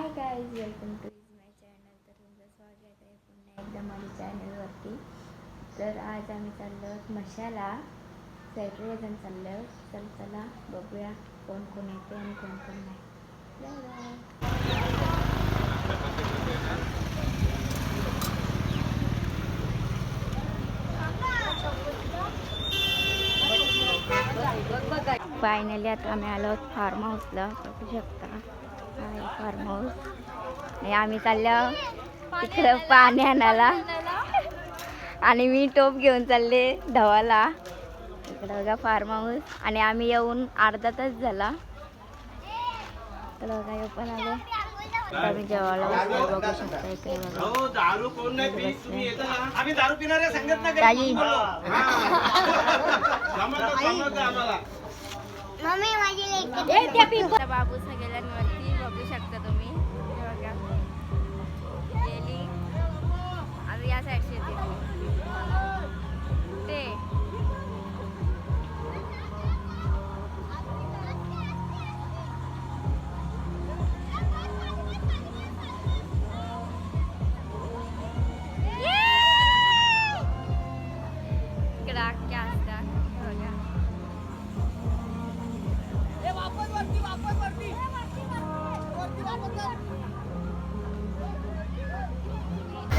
High guys, welcome to my channel. तर तुमचं स्वागत आहे पुन्हा एकदा माझ्या चॅनलवरती. तर आज आम्ही चाललो मशाला सेटरेजन चाललो. तर चला बघूया कोण कोण येते आणि कोण कोण नाही. फायनली आता आम्ही आलो आहोत फार्म हाऊसला. बघू शकता फार्म हाऊस. आणि आम्ही चाललो तिकडं पाणी आणायला आणि मी टोप घेऊन चालले धवाला. इकडं बघा फार्म हाऊस आणि आम्ही येऊन अर्धा तास झाला. इकडं बघा पण आलो. आम्ही जेवायला बसलो. बघू शकता इकडे बघा बाबूस गेल्यांवरती बघू शकता तुम्ही. बघा गेली आम्ही या साईडची ते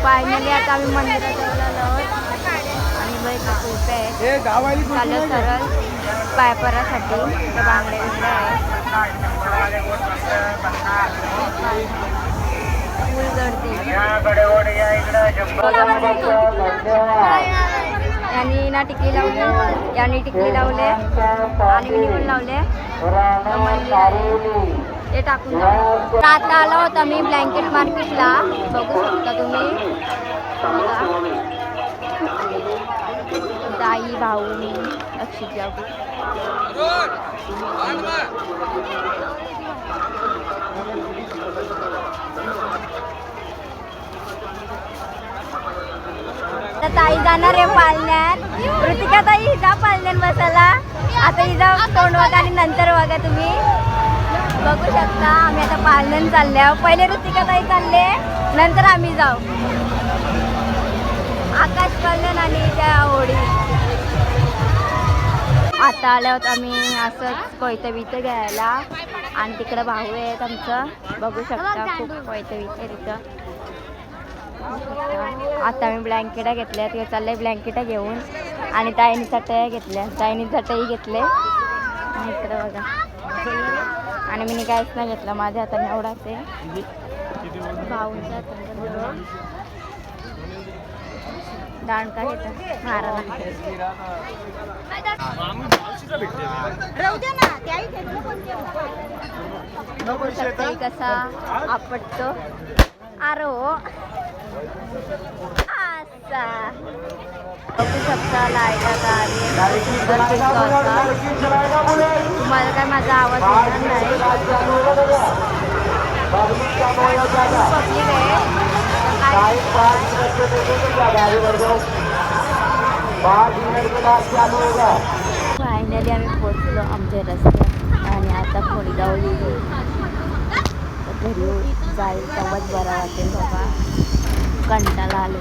फायनली आता आम्ही मंदिरात आलो आणि बाई खूप आहे चालू सरळ पायपरासाठी बांगड्या बिंगड्या आहे. फुल गर्दी. यांनी ना टिकली लावले, यांनी टिकली लावले आणि मी पण लावले. ते टाकून आता आला होता मी ब्लँकेट मार्केटला. बघू शकता तुम्ही. ताई भाऊ मी अक्षित जाऊ. ताई जाणार आहे पाळण्यात. ऋतिका ताई हिजा पाळण्यात बसायला. आता हिजा तोंड बघा आणि नंतर बघा तुम्ही. बघू शकता आम्ही आता पाळण्यात चालले. पहिले ऋतिका ताई चालले, नंतर आम्ही जाऊ. आकाश कल्याण आणि त्या होडी. आता आल्या होत आम्ही असंच कोयतं बितं घ्यायला आणि तिकडं भाऊ आहेत आमचं. बघू शकता खूप कोयतं बितं तिथं. आता आम्ही ब्लँकेटा घेतल्या. ते चाललंय ब्लँकेटा घेऊन आणि ताईनी चटया घेतल्या. ताईनी चटई घेतले आणि इकडं बघा. आणि मी काहीच नाही घेतलं, माझ्या हाताने एवढाच आहे. भाऊंच्या हाताने दांडका घेतात महाराज. कसा आपटतो आरो असा. बघू शकता लाईटाचा तुम्हाला काय माझा आवाज येणार नाही. पब्लिक आहे. फायनली आम्ही पोचलो आमच्या रस्त्यात आणि आता थोडी गावली घरी जाईल तेव्हाच बरं वाटेल बाबा. कंटाळा आलो.